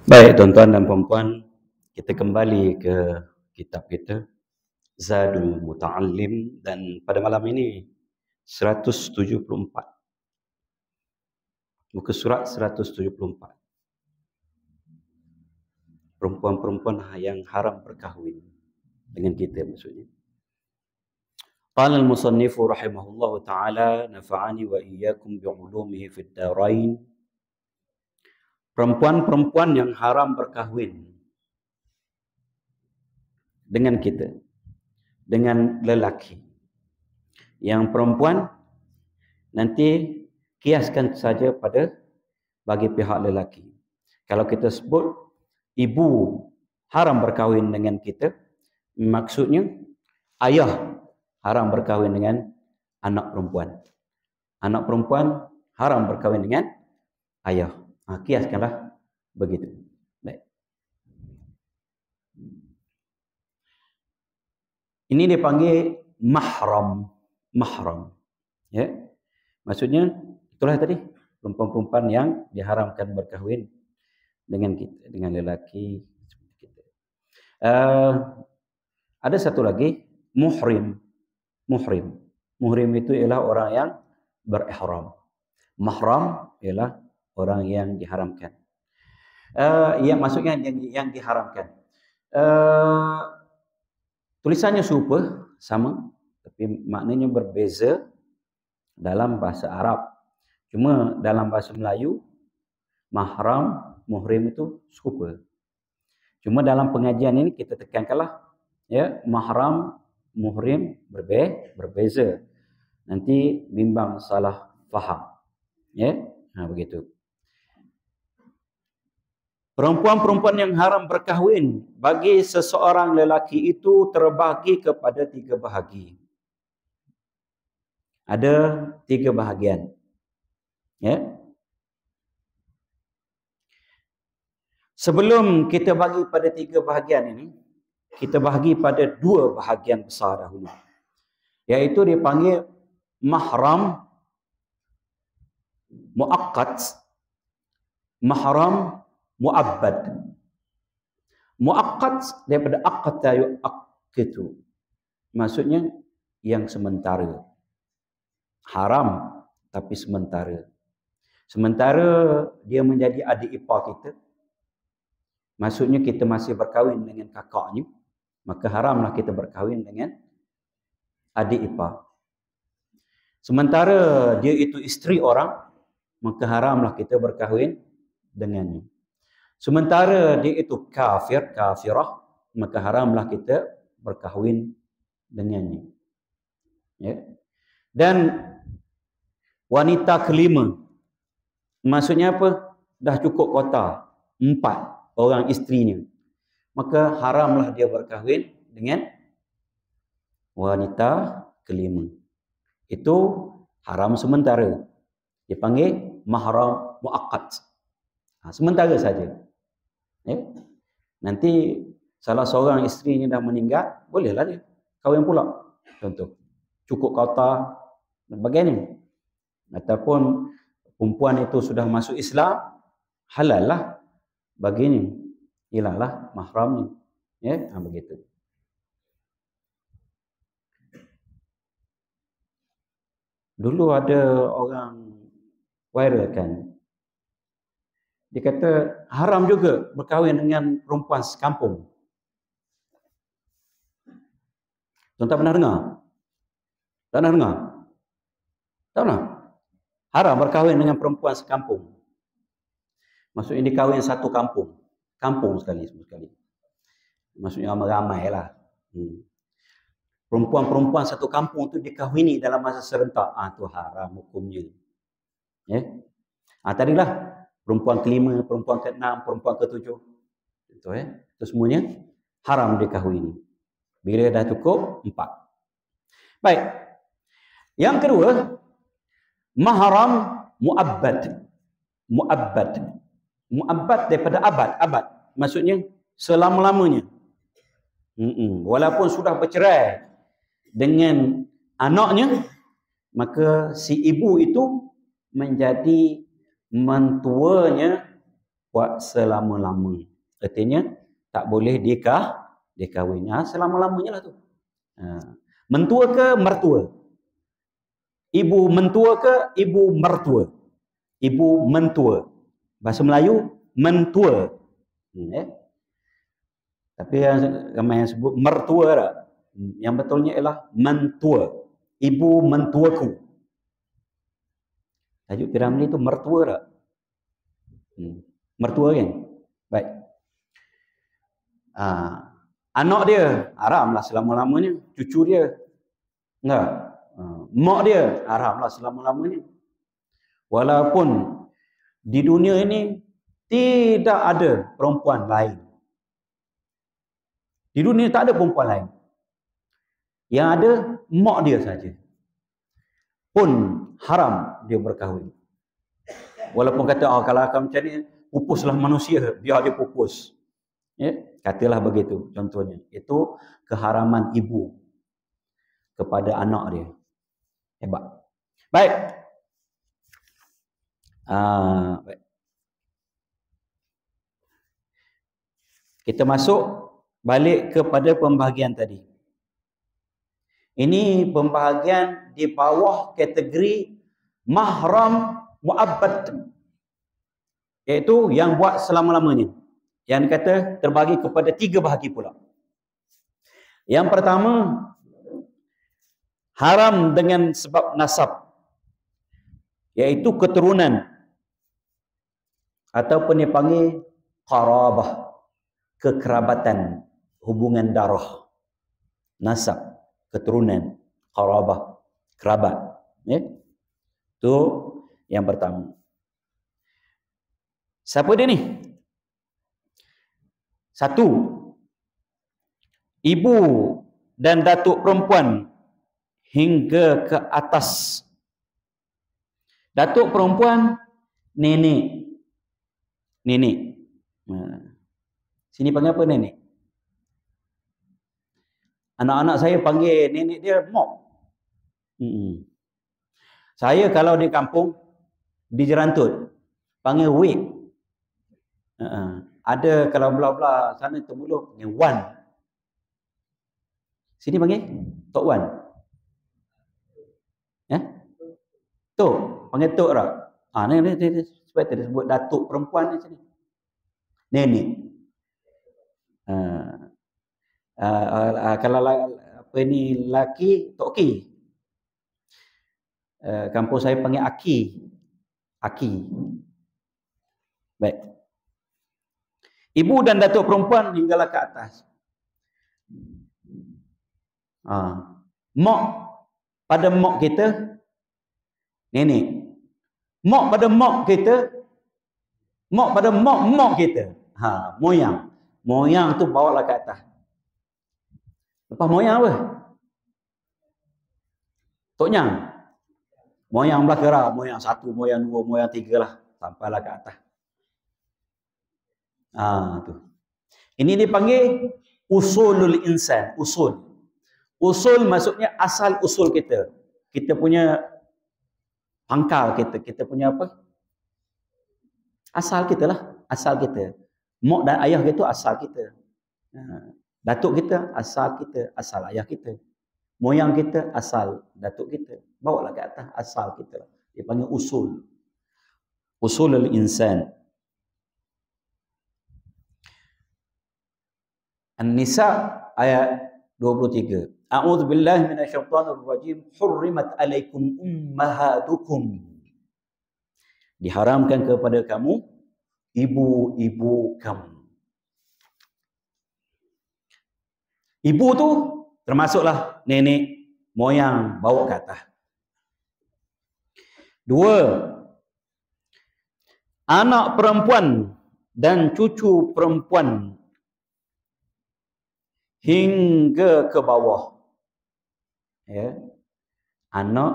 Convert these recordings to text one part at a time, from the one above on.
Baik, tuan-tuan dan puan-puan, kita kembali ke kitab kita, Zadul Muta'allim, dan pada malam ini 174. Muka surat 174. Perempuan-perempuan yang haram berkahwin dengan kita maksudnya. Qala al-musannifu rahimahullahu ta'ala nafa'ani wa iyyakum bi'ulumihi fid darain. Perempuan-perempuan yang haram berkahwin dengan kita, dengan lelaki. Yang perempuan nanti kiaskan saja pada bagi pihak lelaki. Kalau kita sebut ibu haram berkahwin dengan kita, maksudnya ayah haram berkahwin dengan anak perempuan. Anak perempuan haram berkahwin dengan ayah. Kiaskanlah begitu. Baik. Ini dipanggil mahram. Mahram. Ya. Maksudnya itulah tadi perempuan-perempuan yang diharamkan berkahwin dengan kita, dengan lelaki seperti kita. Ada satu lagi, muhrim. Muhrim. Muhrim itu ialah orang yang berihram. Mahram ialah orang yang diharamkan. Ya, maksudnya yang diharamkan. Tulisannya serupa, sama, tapi maknanya berbeza dalam bahasa Arab. Cuma dalam bahasa Melayu, mahram, muhrim itu serupa. Cuma dalam pengajian ini kita tekankanlah, ya, mahram, muhrim berbeza. Nanti bimbang salah faham. Ya, begitu. Perempuan-perempuan yang haram berkahwin bagi seseorang lelaki itu terbahagi kepada 3 bahagi. Ada 3 bahagian. Ya. Sebelum kita bagi pada 3 bahagian ini, kita bahagi pada 2 bahagian besar dahulu. Yaitu dipanggil mahram muaqqat, mahram muabbad. Muaqqat daripada aqta yuaqqitu. Maksudnya yang sementara. Haram tapi sementara. Sementara dia menjadi adik ipar kita, maksudnya kita masih berkahwin dengan kakaknya, maka haramlah kita berkahwin dengan adik ipar. Sementara dia itu isteri orang, maka haramlah kita berkahwin dengannya. Sementara dia itu kafir, kafirah, maka haramlah kita berkahwin dengannya. Ya. Dan wanita kelima, maksudnya apa? Dah cukup kota, 4 orang isterinya, maka haramlah dia berkahwin dengan wanita kelima. Itu haram sementara. Dipanggil mahram muaqqat. Sementara saja. Ya. Nanti salah seorang isterinya dah meninggal, bolehlah dia kahwin pula. Contoh, cukup kota dan sebagainya. Ataupun perempuan itu sudah masuk Islam, halal lah baginya. Hilanglah mahramnya. Ya, begitu. Dulu ada orang viral kan. Dia kata haram juga berkahwin dengan perempuan sekampung. Tuan-tuan pernah dengar? Tak pernah dengar? Tak pernah? Haram berkahwin dengan perempuan sekampung. Maksudnya dia kahwin satu kampung. Kampung sekali. Maksudnya ramai lah. Perempuan-perempuan satu kampung tu dikahwini dalam masa serentak. Itu haram hukumnya. Ya. Tadilah perempuan kelima, perempuan keenam, perempuan ketujuh. Itu itu semuanya haram dikahwini. Bila dah cukup 4. Baik. Yang kedua, mahram muabbad. Muabbad. Muabbad daripada abad. Maksudnya selama-lamanya. Walaupun sudah bercerai dengan anaknya, maka si ibu itu menjadi mentuanya buat selama-lama. Artinya tak boleh dikahwin. Selama-lamanya lah tu. Mentua ke mertua? Ibu mentua ke ibu mertua? Ibu mentua. Bahasa Melayu mentua. Tapi yang ramai yang sebut mertua tak? Yang betulnya ialah mentua. Ibu mentuaku. Tajuk Piramli itu mertua tak? Mertua kan? Baik. Anak dia haramlah selama-lamanya. Cucu dia enggak. Mak dia haramlah selama-lamanya. Walaupun di dunia ini tidak ada perempuan lain. Di dunia tak ada perempuan lain. Yang ada mak dia saja. Pun haram dia berkahwin. Walaupun kata kalau akan macam ni pupuslah manusia, biar dia pupus. Katalah begitu contohnya. Itu keharaman ibu kepada anak dia. Hebat. Baik. Baik. Kita masuk balik kepada pembahagian tadi. Ini pembahagian di bawah kategori mahram mu'abbad, iaitu yang buat selama-lamanya. Yang dikata terbagi kepada 3 bahagi pula. Yang pertama, haram dengan sebab nasab, iaitu keturunan, ataupun dipanggil qarabah, kekerabatan, hubungan darah. Nasab, keturunan, qarabah, kerabat. Itu yang pertama. Siapa dia ni? 1. Ibu dan datuk perempuan hingga ke atas. Datuk perempuan, nenek. Nenek. Sini panggil apa nenek? Anak-anak saya panggil nenek dia mak. Saya kalau di kampung, di Jerantut, panggil wek. Ada kalau belah-belah sana Temuluh panggil wan. Sini panggil Tok Wan. Tok, panggil Tok tak? Ni sebab dia sebut datuk perempuan ni sini. Nenek. Kalau apa ni laki, Tok Ki. Kampung saya panggil Aki. Aki. Baik. Ibu dan datuk perempuan hinggalah ke atas. Mak pada mak kita, nenek. Mak pada mak kita, mak pada mak kita. Moyang. Moyang tu bawa lah ke atas. Lepas moyang apa? Tok Nyang. Moyang belah kera, moyang 1, moyang 2, moyang 3 lah. Sampailah ke atas. Tu. Ini dipanggil usulul insan. Usul. Usul maksudnya asal usul kita. Kita punya pangkal kita. Kita punya apa? Asal kita lah. Asal kita. Mak dan ayah kita asal kita. Datuk kita asal kita. Asal ayah kita. Moyang kita asal datuk kita. Bawa lah ke atas asal kita. Dia panggil usul. Usulul insan. An-Nisa ayat 23. A'udzubillahi minasyaitonirrajim. Hurrimat alaikum ummahatukum. Diharamkan kepada kamu ibu-ibu kamu. Ibu tu termasuklah nenek, moyang, bawa ke atas. 2. Anak perempuan dan cucu perempuan hingga ke bawah. Anak,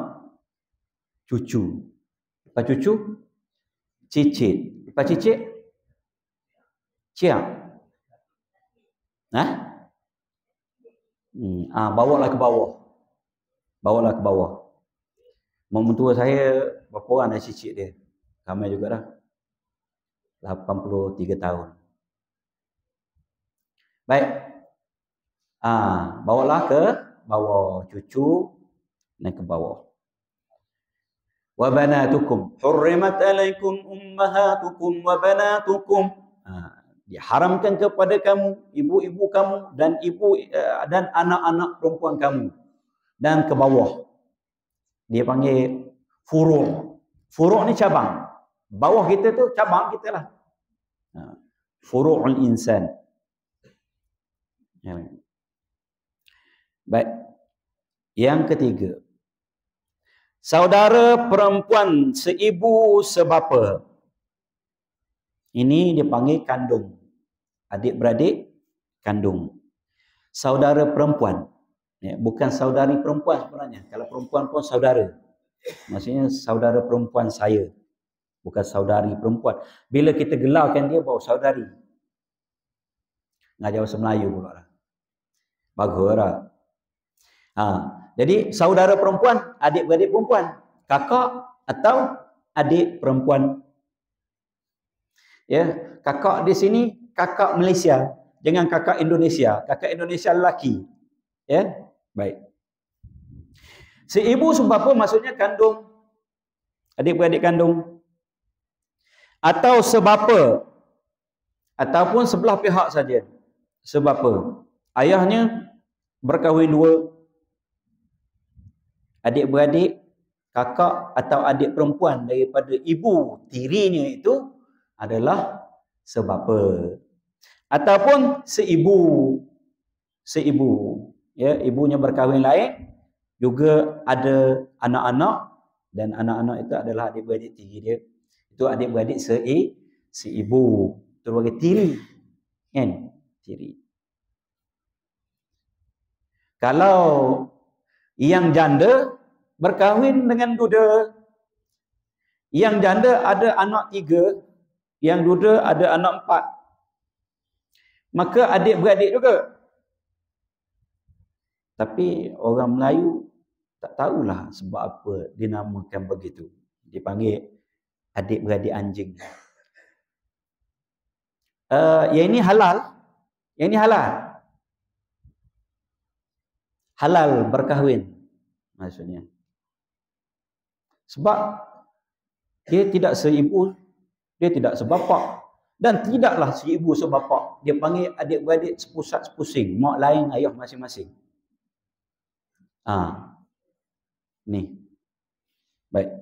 cucu. Lepas cucu, cicit. Lepas cicit, ciak. Bawalah ke bawah. Bawalah ke bawah. Mak mentua saya, berapa orang dah cicit dia? Ramai juga dah. 83 tahun. Baik. Bawalah ke bawah, cucu naik ke bawah. Wa banatukum hurrimat alaikum ummahatukum wa banatukum. Diharamkan kepada kamu ibu-ibu kamu dan dan anak-anak perempuan kamu. Dan ke bawah. Dia panggil furu'. Furu' ni cabang. Bawah kita tu cabang kita lah. Furu'ul insan. Baik. Yang ketiga. Saudara perempuan seibu sebapa. Ini dipanggil kandung. Adik-beradik kandung. Saudara perempuan. Bukan saudari perempuan sebenarnya. Kalau perempuan pun saudara. Maksudnya saudara perempuan saya. Bukan saudari perempuan. Bila kita gelarkan dia bawa saudari. Ngajar bahasa Melayu pula lah. Bagus lah. Jadi saudara perempuan, adik-beradik perempuan. Kakak atau adik perempuan. Ya, kakak di sini kakak Malaysia. Jangan kakak Indonesia. Kakak Indonesia lelaki. Ya, baik. Seibu sebapa maksudnya kandung. Adik-beradik kandung. Atau sebapa. Ataupun sebelah pihak saja. Sebapa. Ayahnya berkahwin dua. Adik-beradik, kakak atau adik perempuan daripada ibu tirinya itu adalah sebapa. Ataupun seibu. Seibu. Ya, ibunya berkahwin lain. Juga ada anak-anak. Dan anak-anak itu adalah adik-beradik tiri dia. Itu adik-beradik seibu. Itu bagi tiri. Kan? Tiri. Kalau yang janda berkahwin dengan duda. Yang janda ada anak 3. Yang duda ada anak 4. Maka adik-beradik juga. Tapi orang Melayu tak tahulah sebab apa dinamakan begitu. Dipanggil adik-beradik anjing. Yang ini halal. Yang ini halal. Halal berkahwin maksudnya. Sebab dia tidak seibu, dia tidak sebapa. Dan tidaklah seibu sebapa. Dia panggil adik-beradik sepusat sepusing. Mak lain, ayah masing-masing. Ni. Baik.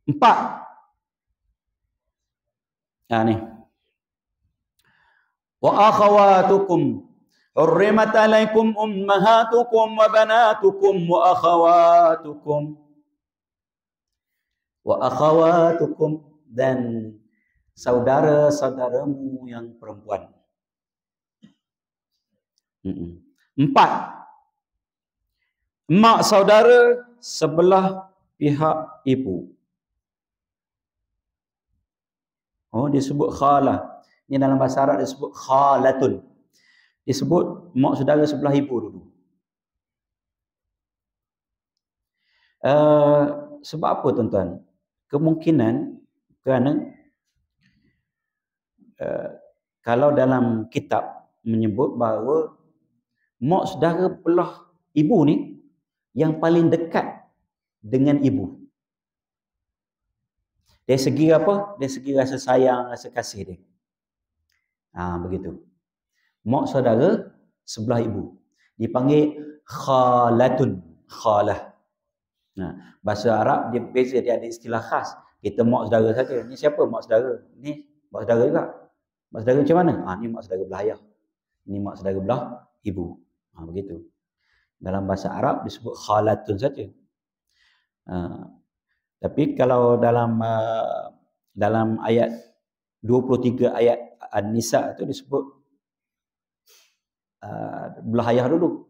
4. Ni. Wa akhawatukum hurrimat alaikum ummahatukum wa banatukum wa akhawatukum. Wa akhawatukum. Dan saudara-saudaramu yang perempuan. 4. Mak saudara sebelah pihak ibu. Disebut khalah. Ini dalam bahasa Arab disebut khalatun. Disebut mak saudara sebelah ibu dulu. Sebab apa tuan-tuan? Kemungkinan kerana kalau dalam kitab menyebut bahawa mak saudara belah ibu ni yang paling dekat dengan ibu. Dari segi apa? Dari segi rasa sayang, rasa kasih dia. Begitu. Mak saudara sebelah ibu. Dipanggil khalatun. Khalah. Bahasa Arab dia beza, dia ada istilah khas. Kita mak saudara saja. Ni siapa mak saudara? Ni mak saudara juga. Mak saudara macam mana? Ni mak saudara belah ayah. Ni mak saudara belah ibu. Begitu. Dalam bahasa Arab disebut khalatun saja. Tapi kalau dalam ayat 23 ayat An-Nisa itu disebut belah ayah dulu.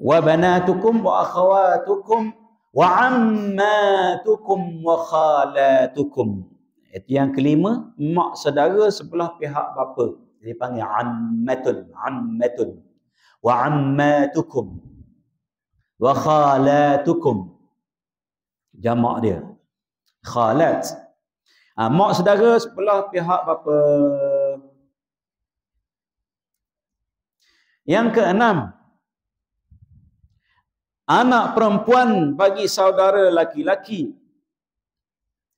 Wa banatukum wa akhawatukum wa ammatukum wa khalatukum. Itu yang kelima, mak saudara sebelah pihak bapa. Dipanggil ammatun. Wa ammatukum wa khalatukum. Jamak dia. Khalat. Mak saudara sebelah pihak bapa. Yang keenam, anak perempuan bagi saudara laki-laki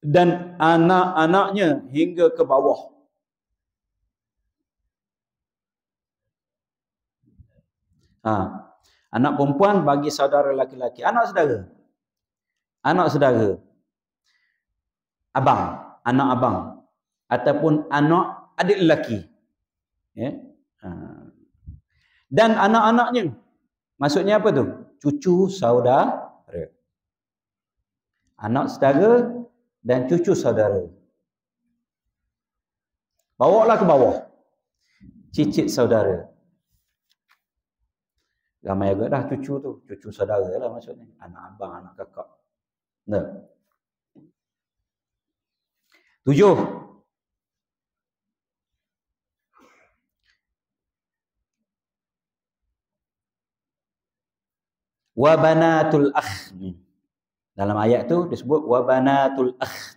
dan anak-anaknya hingga ke bawah. Anak perempuan bagi saudara laki-laki, anak saudara, abang, anak abang, ataupun anak adik lelaki, ya. Dan anak-anaknya, maksudnya apa tu? Cucu saudara, anak saudara dan cucu saudara. Bawalah ke bawah, cicit saudara. Ramai agak dah cucu tu, cucu saudara lah maksudnya, anak abang, anak kakak. Nah. 7. Wa banatul akh. Dalam ayat tu disebut wa banatul akh.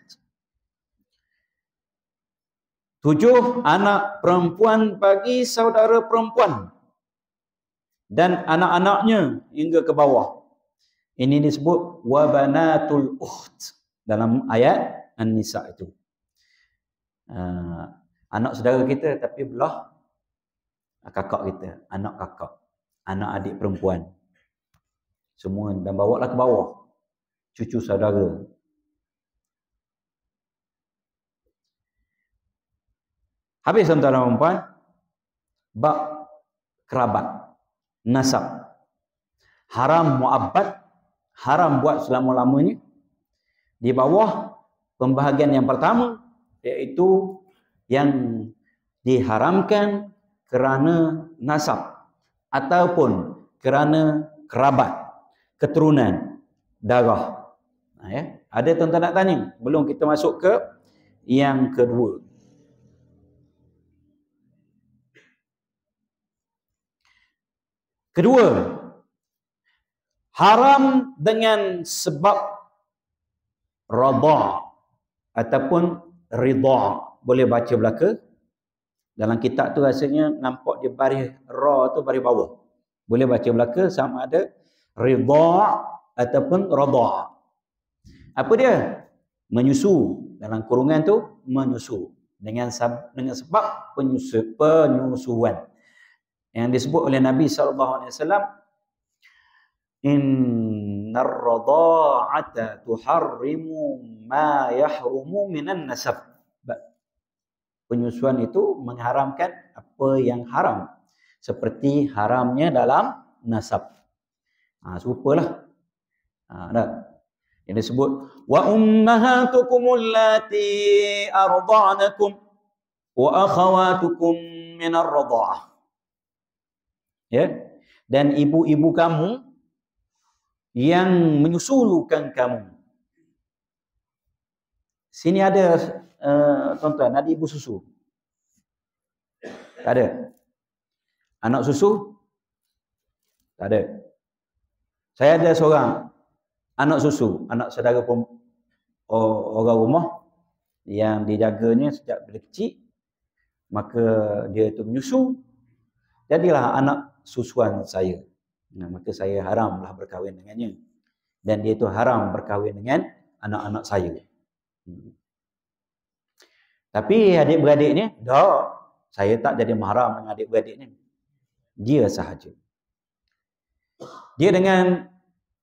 7, anak perempuan bagi saudara perempuan dan anak-anaknya hingga ke bawah. Ini disebut wa banatul ukht dalam ayat An-Nisa itu. Anak saudara kita tapi belah kakak kita, anak kakak, anak adik perempuan. Semua dan bawalah ke bawah, cucu saudara. Habis tuan-tuan dan puan, bab kerabat, nasab. Haram muabbad, haram buat selama-lamanya. Di bawah pembahagian yang pertama, iaitu yang diharamkan kerana nasab ataupun kerana kerabat, keturunan, darah. Ya. Ada tuan-tuan nak tanya? Belum kita masuk ke yang kedua. Kedua, haram dengan sebab radha ataupun ridha. Boleh baca belaka. Dalam kitab tu rasanya nampak dia baris ra tu baris bawah. Boleh baca belaka sama ada ridha ataupun radha. Apa dia? Menyusu. Dalam kurungan tu menyusu dengan sebab penyusuan. Yang disebut oleh Nabi SAW, innar radha'ata tuharrimu ma yahrumu minan nasab. Penyusuan itu mengharamkan apa yang haram, seperti haramnya dalam nasab. Serupalah. Yang disebut wa ummahatukum allati arda'nakum wa akhawatukum minar radha'ah. Ya. Dan ibu-ibu kamu yang menyusukan kamu. Sini ada tuan-tuan, ada ibu susu? Tak ada. Anak susu? Tak ada. Saya ada seorang anak susu, anak saudara orang rumah yang dijaganya sejak dari kecil, maka dia itu menyusu, jadilah anak susuan saya. Maka saya haramlah berkahwin dengannya. Dan dia itu haram berkahwin dengan anak-anak saya. Tapi adik-beradiknya, saya tak jadi mahram dengan adik-beradiknya. Dia sahaja. Dia dengan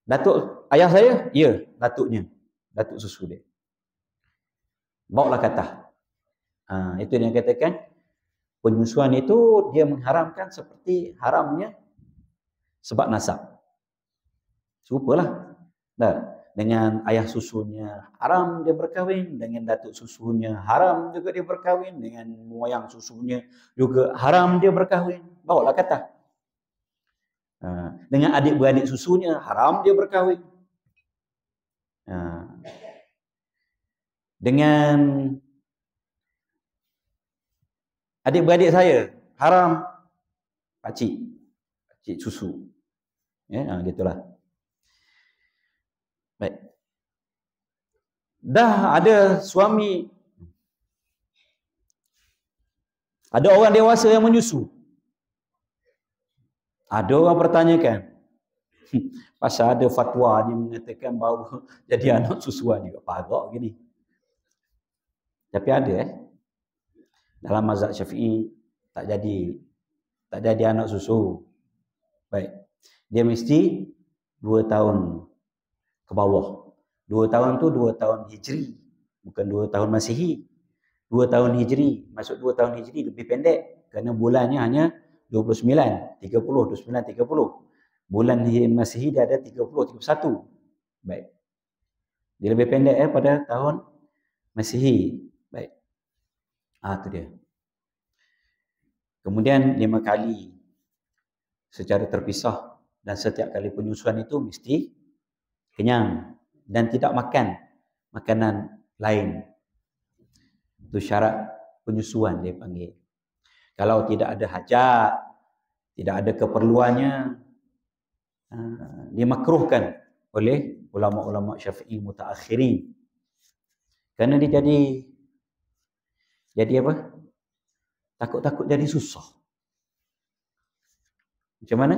datuk ayah saya, ya, datuknya. Datuk susu dia. Bawalah kata. Itu yang katakan, penyusuan itu dia mengharamkan seperti haramnya sebab nasab. Serupalah. Dengan ayah susunya haram dia berkahwin, dengan datuk susunya haram juga dia berkahwin, dengan moyang susunya juga haram dia berkahwin. Bawalah kata. Dengan adik-beradik susunya haram dia berkahwin. Dengan adik-beradik saya haram pakcik susu. Ya, gitulah. Baik. dah ada suami, ada orang dewasa yang menyusu. Ada orang bertanyakan, pasal ada fatwa dia mengatakan bahawa jadi anak susuan juga, parah gini. Tapi ada dalam mazhab Syafi'i tak jadi anak susu. Baik. Dia mesti 2 tahun ke bawah. 2 tahun tu 2 tahun Hijri, bukan 2 tahun Masihi. 2 tahun Hijri, masuk 2 tahun Hijri lebih pendek kerana bulannya hanya 29, 30, 29, 30. Bulan Masihi dia ada 30, 31. Baik. Dia lebih pendek pada tahun Masihi. Baik. Tu dia. Kemudian 5 kali secara terpisah, dan setiap kali penyusuan itu mesti kenyang dan tidak makan makanan lain. Itu syarat penyusuan dia panggil. Kalau tidak ada hajat, tidak ada keperluannya, dimakruhkan oleh ulama-ulama Syafi'i mutaakhirin. Kerana dia jadi apa? Takut-takut jadi susah. Macam mana?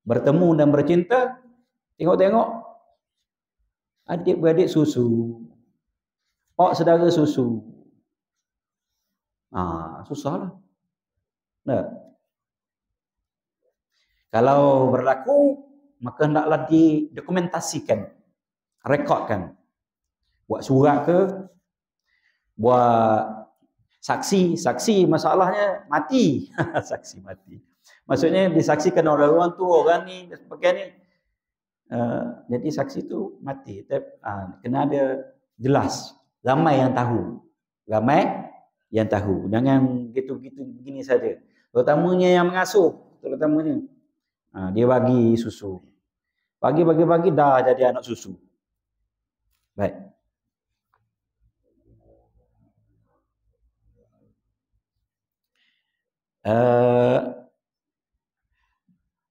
Bertemu dan bercinta, tengok-tengok adik-beradik susu, saudara susu. Susahlah. Nah, kalau berlaku, maka hendaklah didokumentasikan, rekodkan. Buat surat ke, buat saksi masalahnya mati. Saksi mati. Maksudnya disaksikan oleh orang tu, orang ni dan sebagainya. Jadi saksi tu mati. Kena ada jelas. Ramai yang tahu. Jangan gitu-gitu begini saja. Terutamanya yang mengasuh. Terutamanya. Dia bagi susu. Bagi dah jadi anak susu. Baik.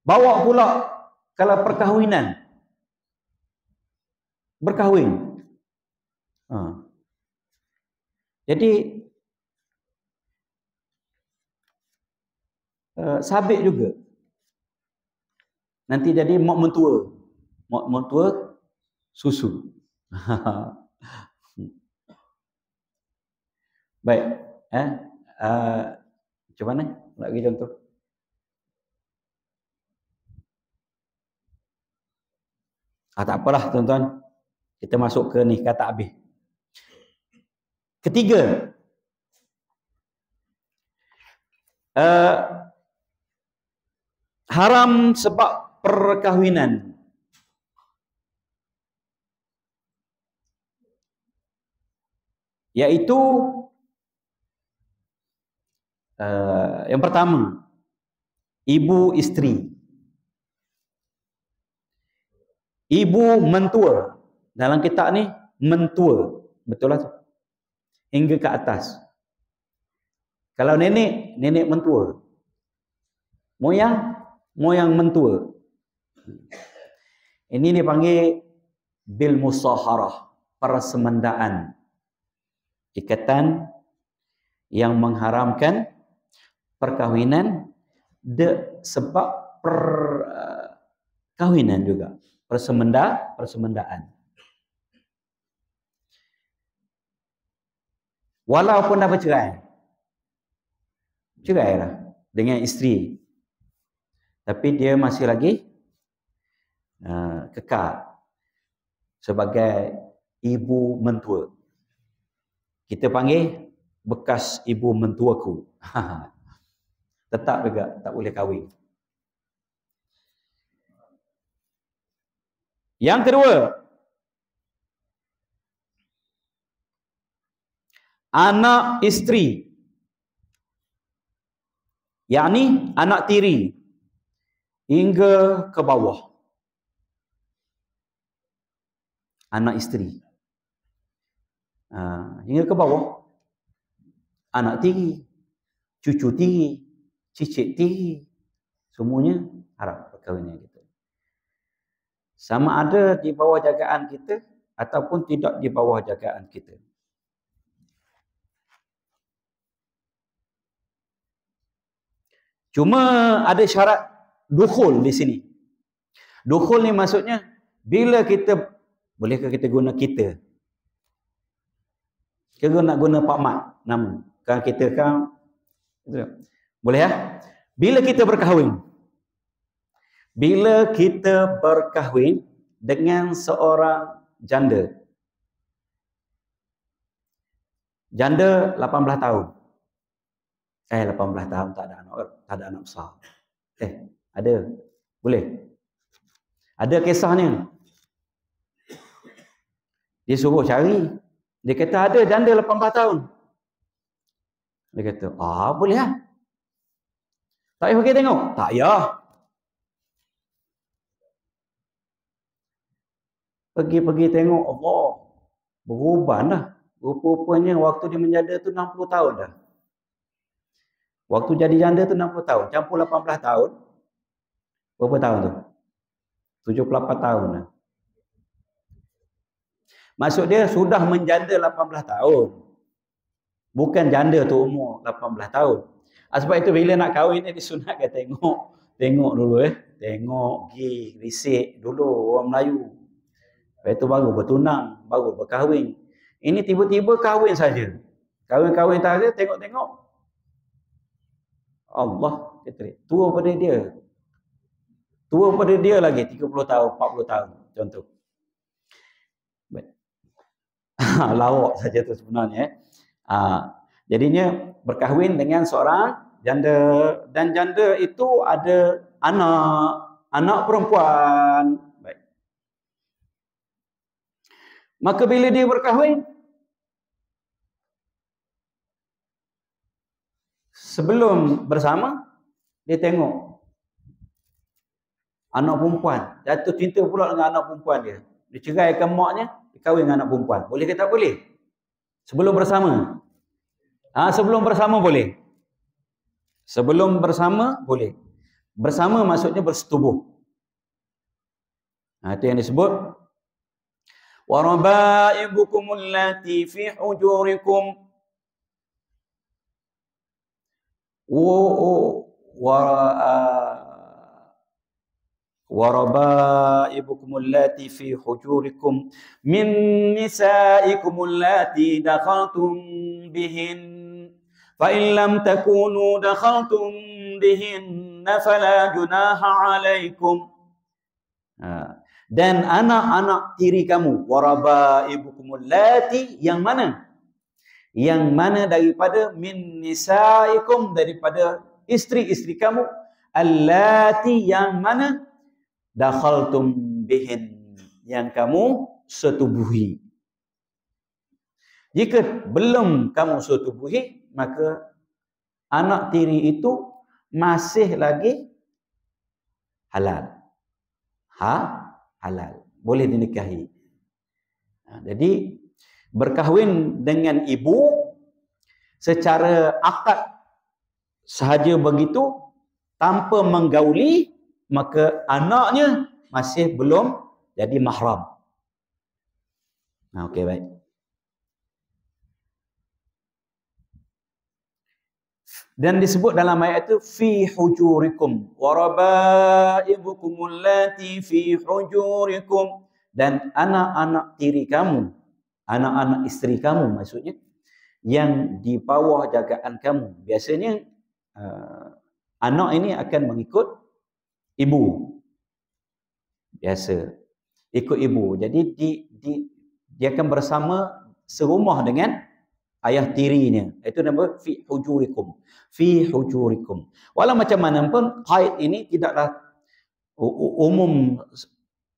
Bawa pula kalau perkahwinan. Berkahwin. Jadi sabit juga. Nanti jadi mak mentua. Mak mentua susu. Baik. Macam mana? Nak bagi contoh? Tak apalah tuan-tuan. Kita masuk ke nikah ta'bih. Ketiga. Haram sebab perkahwinan. Iaitu yang pertama, ibu isteri. Ibu mentua. Dalam kitab ni mentua. Betul lah tu. Hingga ke atas. Kalau nenek mentua. Moyang mentua. Ini dipanggil bil musaharah, persemendaan. Ikatan yang mengharamkan perkahwinan sebab perkahwinan juga. Persemendaan. Walaupun dah bercerai. Cerailah dengan isteri. Tapi dia masih lagi kekal sebagai ibu mentua. Kita panggil bekas ibu mentuaku. Tetap juga tak boleh kahwin. Yang kedua, anak isteri, yakni anak tiri hingga ke bawah. Anak isteri hingga ke bawah. Anak tiri, cucu tiri, cicit tiri, semuanya haram perkahwinan kita. Sama ada di bawah jagaan kita ataupun tidak di bawah jagaan kita. Cuma ada syarat dukhul di sini. Dukhul ni maksudnya bila kita, bolehkah kita guna kita? Kita nak guna Pak Mat nama. Kan kita kan boleh ya? Bila kita berkahwin. Bila kita berkahwin dengan seorang janda. Janda 18 tahun. 18 tahun tak ada anak besar. Ada. Boleh. Ada kisahnya. Dia suruh cari. Dia kata ada janda 18 tahun. Dia kata, boleh lah. Tak payah pergi tengok. Tak payah. Pergi tengok, Allah. Berubah dah. Rupanya waktu dia menjanda tu 60 tahun dah. Waktu jadi janda tu 60 tahun. Campur 18 tahun. Berapa tahun tu? 78 tahun dah. Maksud dia sudah menjanda 18 tahun. Bukan janda tu umur 18 tahun. Sebab itu bila nak kahwin ni disunatkan tengok dulu Tengok, pergi, risik dulu orang Melayu. Lepas itu baru bertunang, baru berkahwin. Ini tiba-tiba kahwin saja. Kahwin saja tengok-tengok. Allah kata, tua pada dia. Tua pada dia lagi 30 tahun, 40 tahun contoh. Lawak saja tu sebenarnya. Jadinya berkahwin dengan seorang janda, dan janda itu ada anak perempuan. Baik. Maka bila dia berkahwin, sebelum bersama dia tengok anak perempuan, jatuh cinta pula dengan anak perempuan dia. Dia ceraikan maknya, dia kahwin dengan anak perempuan. Boleh ke tak boleh? Sebelum bersama. Sebelum bersama boleh. Sebelum bersama boleh. Bersama maksudnya bersetubuh. Itu yang disebut wa rabaibukum allati fi hujurikum وربائبكم اللاتي في حجوركم من نسائكم اللاتي دخلتم بهن فإن لم تكونوا دخلتم بهن فلا جناح عليكم. Dan anak-anak tiri kamu, warabaibukum allati, yang mana? Yang mana daripada min nisaikum, daripada isteri-isteri kamu, allati, yang mana dakhaltum bihin, yang kamu setubuhi. Jika belum kamu setubuhi, maka anak tiri itu masih lagi halal. Halal. Boleh dinikahi. Jadi berkahwin dengan ibu secara akad sahaja begitu tanpa menggauli, maka anaknya masih belum jadi mahram. Okey, baik. Dan disebut dalam ayat itu fi hujurikum wa rabaibukum allati fi hujurikum, dan anak-anak tiri kamu, anak-anak isteri kamu maksudnya, yang di bawah jagaan kamu. Biasanya anak ini akan mengikut ibu. Biasa ikut ibu. Jadi dia akan bersama serumah dengan ayah tirinya. Itu nama fi hujurikum. Fi hujurikum. Walau macam mana pun qaid ini tidaklah umum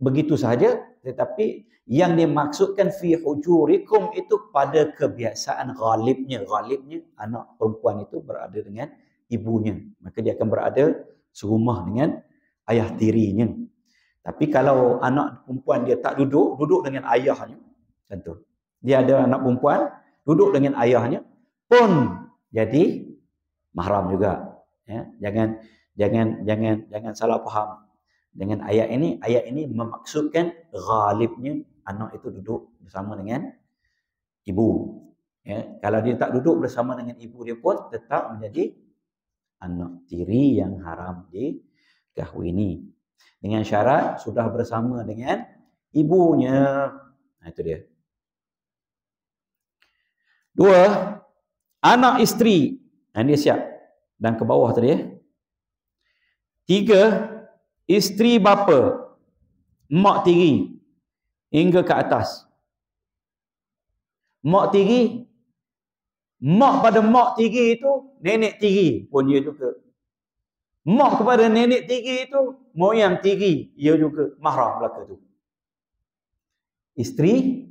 begitu sahaja, tetapi yang dimaksudkan fi hujurikum itu pada kebiasaan ghalibnya. Ghalibnya anak perempuan itu berada dengan ibunya. Maka dia akan berada serumah dengan ayah tirinya. Tapi kalau anak perempuan dia tak duduk dengan ayahnya, contoh, dia ada anak perempuan duduk dengan ayahnya pun jadi mahram juga. Ya, jangan salah faham. Dengan ayat ini memaksudkan ghalibnya anak itu duduk bersama dengan ibu. Ya, kalau dia tak duduk bersama dengan ibu dia pun tetap menjadi anak tiri yang haram dikahwini. Dengan syarat sudah bersama dengan ibunya. Nah, itu dia. 2, anak isteri. Nah, dia siap. Dan ke bawah tadi ya. 3, isteri bapa. Mak tiri. Hingga ke atas. Mak tiri. Mak pada mak tiri itu, nenek tiri pun dia juga. Mak kepada nenek tiri itu, moyang tiri, ia juga mahram belaka tu. Isteri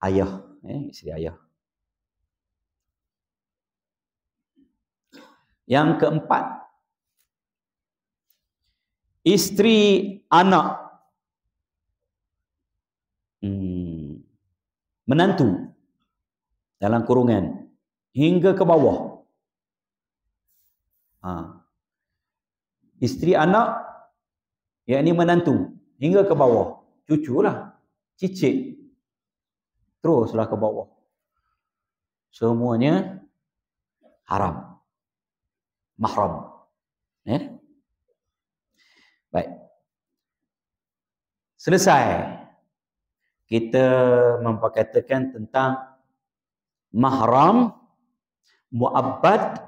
ayah. Isteri ayah. Yang keempat, isteri anak. Menantu dalam kurungan hingga ke bawah. Isteri anak, yakni menantu hingga ke bawah. Cuculah, cicit, teruslah ke bawah. Semuanya haram, mahram. Baik. Selesai. Kita memperkatakan tentang mahram, mu'abbad,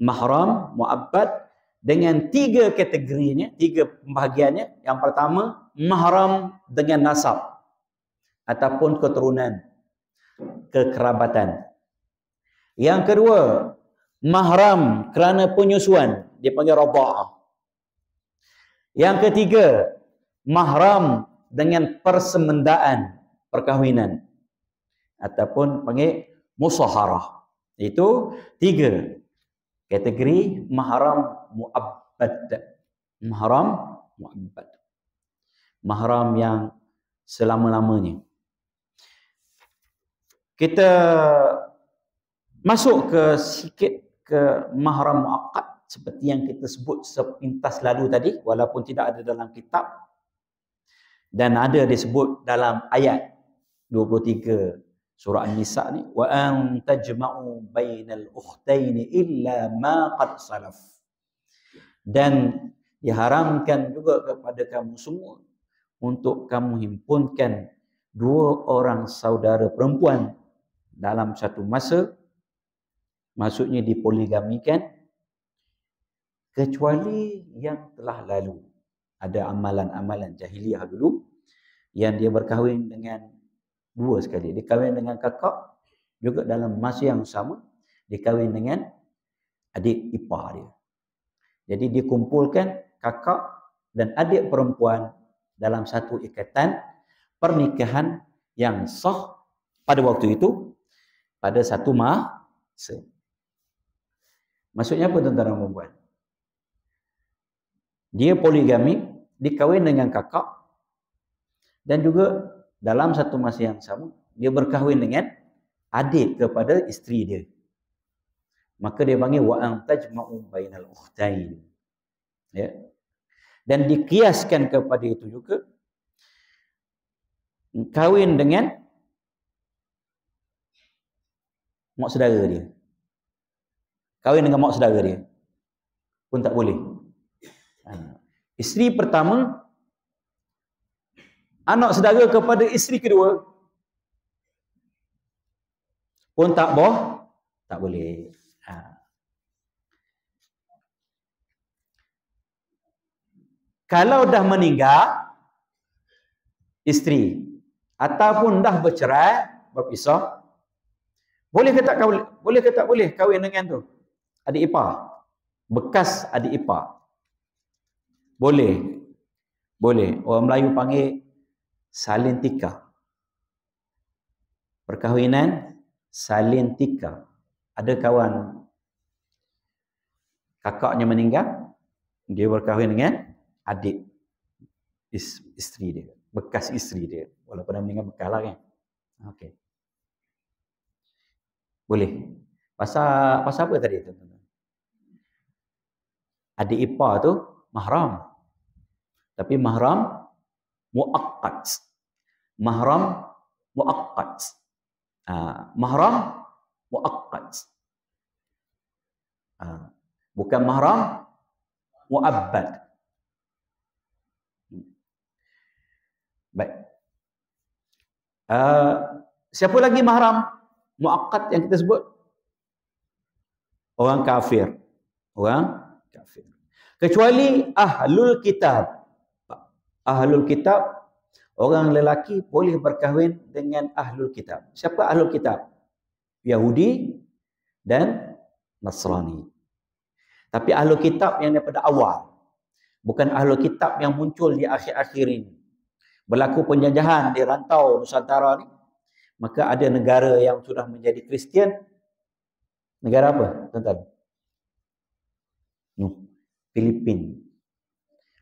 mahram, mu'abbad dengan 3 kategorinya, 3 pembahagiannya. Yang pertama, mahram dengan nasab ataupun keturunan, kekerabatan. Yang kedua, mahram kerana penyusuan, dia panggil radha'ah. Yang ketiga, mahram dengan persemendaan, perkahwinan, ataupun panggil musaharah. Itu 3 kategori mahram mu'abbad. Mahram mu'abbad. Mahram yang selama-lamanya. Kita masuk ke sikit ke mahram mu'aqqad seperti yang kita sebut sepintas lalu tadi, walaupun tidak ada dalam kitab dan ada disebut dalam ayat 23 surah An-Nisa ni, wa an tajma'u bainal ukhtaini illa ma qad salaf. Dan diharamkan juga kepada kamu semua untuk kamu himpunkan 2 orang saudara perempuan dalam satu masa, maksudnya dipoligamikan, kecuali yang telah lalu. Ada amalan-amalan jahiliah dulu yang dia berkahwin dengan 2 sekali. Dia kahwin dengan kakak juga dalam masa yang sama, dia kahwin dengan adik ipar dia. Jadi dikumpulkan kakak dan adik perempuan dalam satu ikatan pernikahan yang sah pada waktu itu, pada satu masa. Maksudnya apa tuan-tuan dan puan? Dia poligami, dikahwin dengan kakak, dan juga dalam satu masa yang sama, dia berkahwin dengan adik kepada isteri dia. Maka dia panggil wa an tajma'u bainal ukhtain. Ya. Dan dikiaskan kepada itu juga kahwin dengan mak saudara dia. Kahwin dengan mak saudara dia pun tak boleh. Isteri pertama, anak saudara kepada isteri kedua pun tak boleh. Kalau dah meninggal isteri ataupun dah bercerai, berpisah, boleh ke tak kahwin? Boleh ke tak boleh kahwin dengan tu adik ipar, bekas adik ipar? Boleh. Boleh. Orang Melayu panggil salin tikar. Perkahwinan salin tikar. Ada kawan kakaknya meninggal, dia berkahwin dengan adik isteri dia, bekas isteri dia, walaupun dia meninggal bekas lah kan. Okey. Boleh. Pasal apa tadi tuan-tuan? Adik ipar tu mahram. Tapi mahram muaqqad. mahram muaqqat. Mahram muaqqat. Bukan mahram muabbad. Baik. Siapa lagi mahram muaqqat yang kita sebut? Orang kafir. Orang kafir. Kecuali ahlul kitab. Ahlul kitab, orang lelaki boleh berkahwin dengan ahlul kitab. Siapa ahlul kitab? Yahudi dan Nasrani. Tapi ahlul kitab yang daripada awal. Bukan ahlul kitab yang muncul di akhir-akhir ini. Berlaku penjajahan di rantau Nusantara ni. Maka ada negara yang sudah menjadi Kristian. Negara apa, tuan-tuan? Filipina.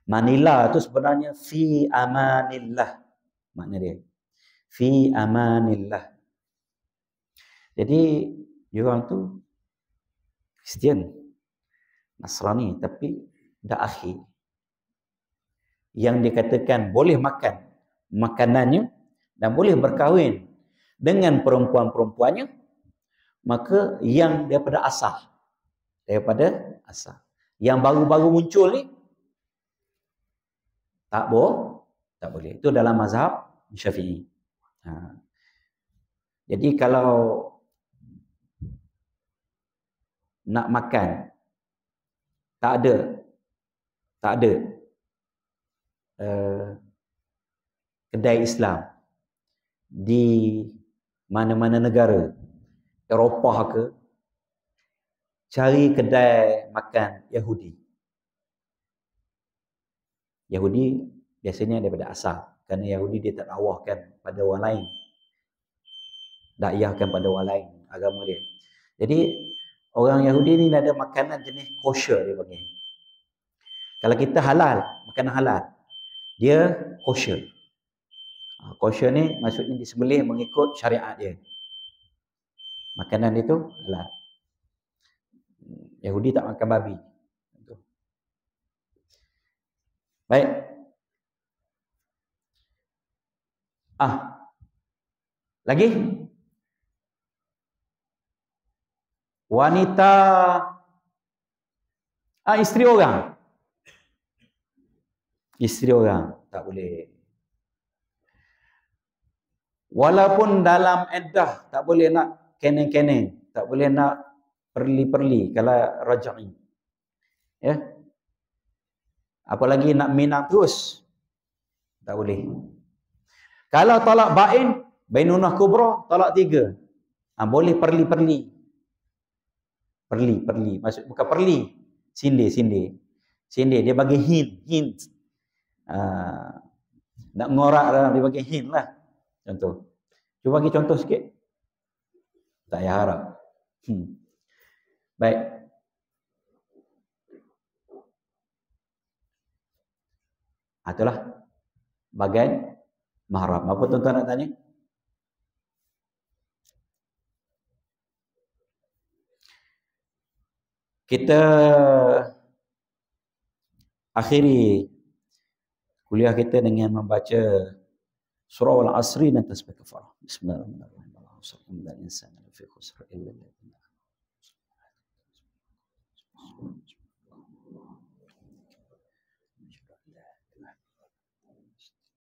Manila tu sebenarnya fi amanillah. Makna dia. Fi amanillah. Jadi, diorang tu Kristian, Nasrani, tapi dah akhir. Yang dikatakan boleh makan makanannya dan boleh berkahwin dengan perempuan-perempuannya, maka yang daripada asal. Daripada asal. Yang baru-baru muncul ni, tak boleh. Itu dalam mazhab Syafi'i. Jadi kalau nak makan, tak ada kedai Islam di mana-mana negara, Eropah ke, cari kedai makan Yahudi. Yahudi biasanya daripada asal. Kerana Yahudi dia tak dakwahkan pada orang lain. Dakwahkan pada orang lain agama dia. Jadi orang Yahudi ni ada makanan jenis kosher dia panggil. Kalau kita halal, makanan halal, dia kosher. Kosher ni maksudnya disembelih mengikut syariat dia. Makanan dia tu halal. Yahudi tak makan babi. Baik. Lagi? Wanita isteri orang. Isteri orang tak boleh. Walaupun dalam iddah tak boleh nak keneng-keneng, tak boleh nak perli-perli kalau raj'i. Ya. Apalagi nak minang terus, tak boleh. Kalau talak bain, bainunah kubra, talak 3. Boleh perli-perli. Perli. Maksud bukan perli, sindir. Dia bagi hint. Nak mengorak lah, dia bagi hint lah. Contoh. Cuba bagi contoh sikit. Tak payah harap. Baik. Itulah bagian mahram. Apa tuan-tuan nak tanya? Kita akhiri kuliah kita dengan membaca surah Al-Asri dan tasbih kafarah. Bismillahirrahmanirrahim. Alhamdulillah insan fi khusr illa